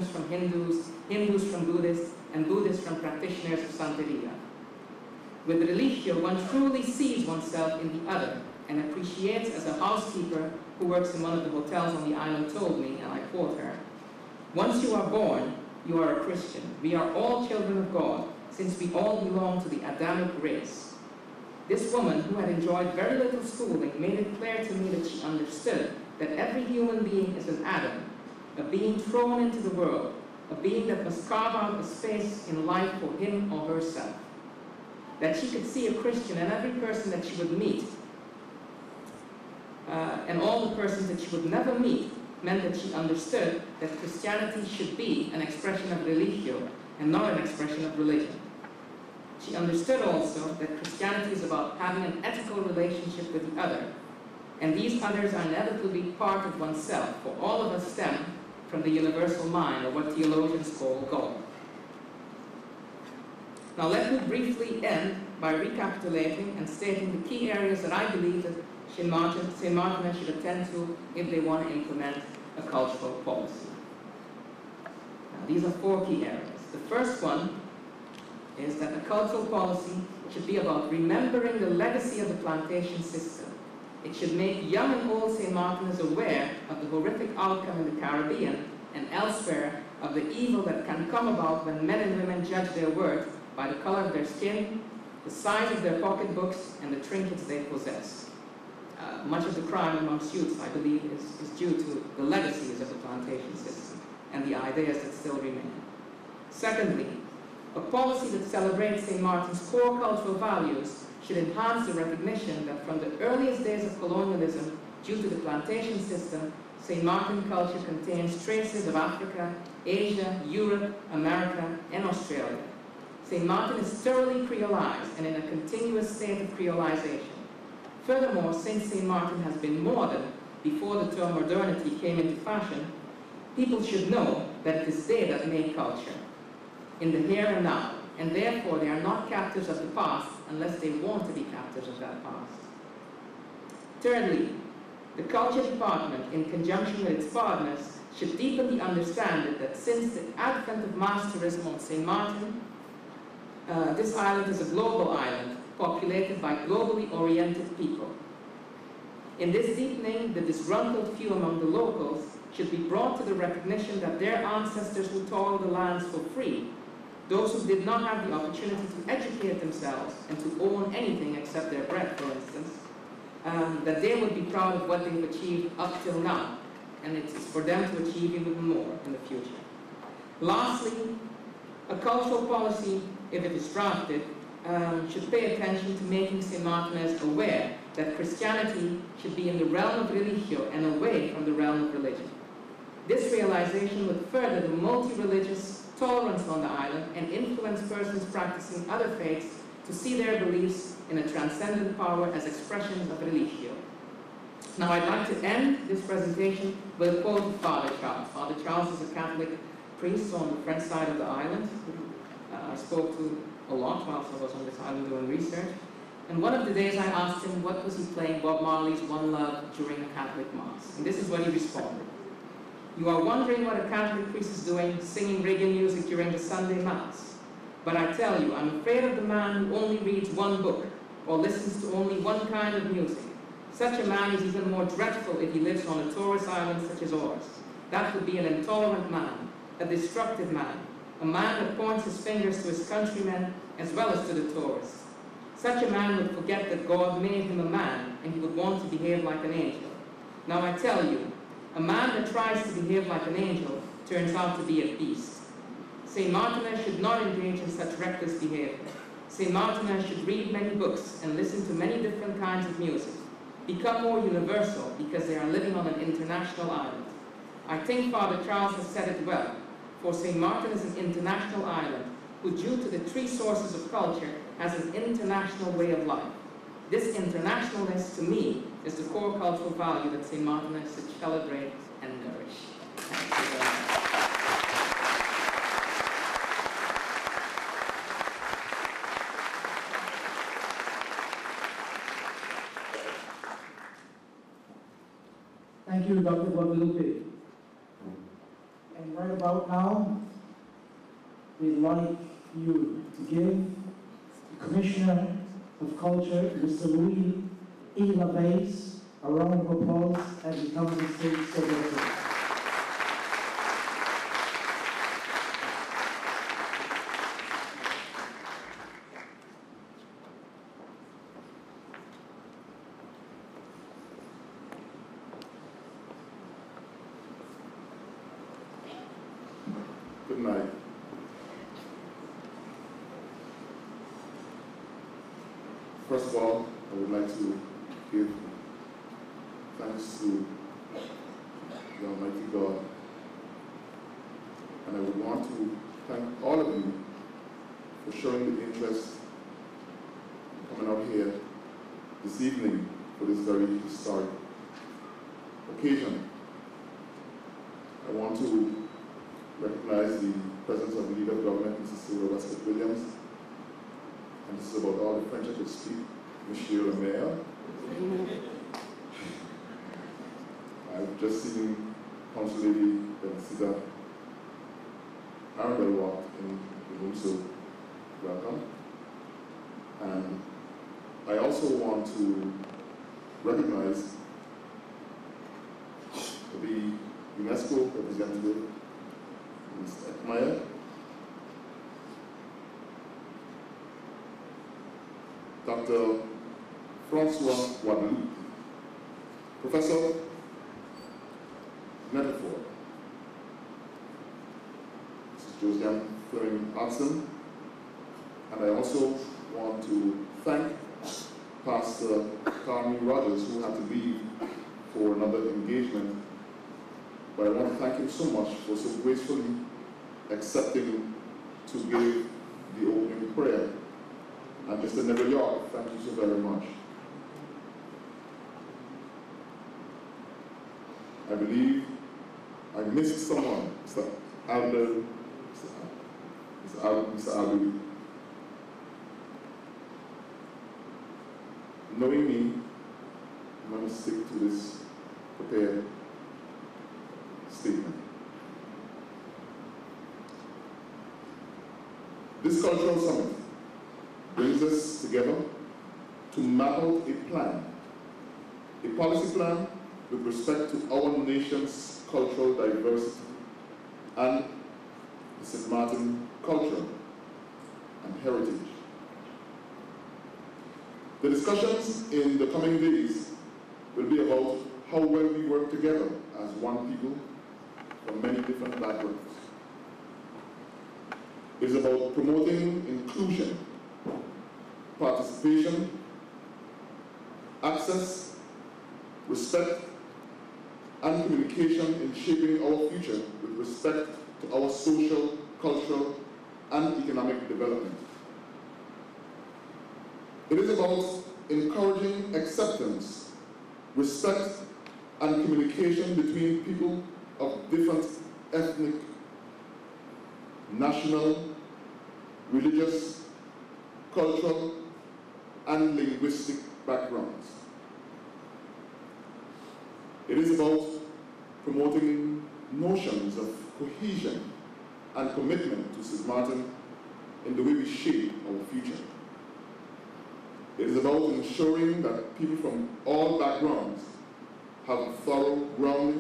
from Hindus, Hindus from Buddhists, and Buddhists from practitioners of Santeria. With religio, one truly sees oneself in the other and appreciates, as a housekeeper who works in one of the hotels on the island told me, and I quote her, "Once you are born, you are a Christian. We are all children of God, since we all belong to the Adamic race." This woman, who had enjoyed very little schooling, made it clear to me that she understood that every human being is an Adam, a being thrown into the world, a being that must carve out a space in life for him or herself. That she could see a Christian in every person that she would meet, and all the persons that she would never meet, meant that she understood that Christianity should be an expression of religio and not an expression of religion. She understood also that Christianity is about having an ethical relationship with the other, and these others are inevitably part of oneself, for all of us stem from the universal mind, or what theologians call God. Now let me briefly end by recapitulating and stating the key areas that I believe that St. Maarten should attend to if they want to implement a cultural policy. Now, these are 4 key areas. The first one is that a cultural policy should be about remembering the legacy of the plantation system. It should make young and old St. Maarteners aware of the horrific outcome in the Caribbean and elsewhere of the evil that can come about when men and women judge their worth by the color of their skin, the size of their pocketbooks, and the trinkets they possess. Much of the crime amongst youths, I believe, is due to the legacies of the plantation system and the ideas that still remain. Secondly, a policy that celebrates St. Maarten's core cultural values should enhance the recognition that from the earliest days of colonialism, due to the plantation system, St. Maarten culture contains traces of Africa, Asia, Europe, America, and Australia. St. Maarten is thoroughly creolized and in a continuous state of creolization. Furthermore, since St. Maarten has been modern before the term modernity came into fashion, people should know that it is they that make culture, in the here and now, and therefore they are not captives of the past unless they want to be captives of that past. Thirdly, the Culture Department, in conjunction with its partners, should deepen the understanding that since the advent of mass tourism on St. Maarten, this island is a global island, populated by globally oriented people. In this deepening, the disgruntled few among the locals should be brought to the recognition that their ancestors who toiled the lands for free, those who did not have the opportunity to educate themselves and to own anything except their bread, for instance, that they would be proud of what they've achieved up till now, and it's for them to achieve even more in the future. Lastly, a cultural policy, if it is drafted, should pay attention to making St. Maarteners aware that Christianity should be in the realm of religio and away from the realm of religion. This realization would further the multi-religious tolerance on the island and influence persons practicing other faiths to see their beliefs in a transcendent power as expressions of religio. Now I'd like to end this presentation with a quote of Father Charles. Father Charles is a Catholic priest on the French side of the island, who I spoke to a lot whilst I was on this island doing research. And one of the days I asked him what was he playing Bob Marley's One Love during a Catholic Mass. And this is what he responded. "You are wondering what a Catholic priest is doing, singing reggae music during the Sunday Mass. But I tell you, I'm afraid of the man who only reads one book or listens to only one kind of music. Such a man is even more dreadful if he lives on a tourist island such as ours. That would be an intolerant man, a destructive man, a man that points his fingers to his countrymen as well as to the tourists. Such a man would forget that God made him a man and he would want to behave like an angel. Now I tell you, a man that tries to behave like an angel turns out to be a beast. St. Maarteners should not engage in such reckless behavior. St. Maarteners should read many books and listen to many different kinds of music. Become more universal because they are living on an international island. I think Father Charles has said it well, for St. Maarten is an international island who, due to the 3 sources of culture, has an international way of life. This internationalness, to me, is the core cultural value that St. Maarten should celebrate and nourish. Thank you very much. Thank you, Dr. Guadeloupe. And right about now, Now, we'd like you to give the Commissioner of Culture, Mr. Louis E. LaBase, a round of applause as he comes on stage so welcome. Good night. First of all, I would like to give thanks to the Almighty God. And I would want to thank all of you for showing the interest in coming out here this evening for this very historic occasion. I want to recognize the presence of the Leader of Government, Mrs. Sarah Westcott Williams. And this is about all the French I could speak, Monsieur le Maire. I've just seen Council Lady Benedicta Arundel walk in the room, so welcome. And I also want to recognize the UNESCO representative, Ms. Ekmeyer, Dr. Francio Guadeloupe, Professor Metaphor, Mrs. Josiane Fleming-Adson, and I also want to thank Pastor Carmi Rogers, who had to leave for another engagement. But I want to thank him so much for so gracefully accepting to give the opening prayer. And Mr. Neville York, thank you so very much. I believe I missed someone, Mr. Alder, Mr. Alder. Knowing me, I'm going to stick to this prepared statement. This cultural summit brings us together to map out a plan, a policy plan with respect to our nation's cultural diversity and the St. Maarten culture and heritage. The discussions in the coming days will be about how well we work together as one people from many different backgrounds. It is about promoting inclusion, participation, access, respect, and communication in shaping our future with respect to our social, cultural, and economic development. It is about encouraging acceptance, respect, and communication between people of different ethnic, national, religious, cultural, and linguistic backgrounds. It is about promoting notions of cohesion and commitment to St. Maarten in the way we shape our future. It is about ensuring that people from all backgrounds have thorough grounding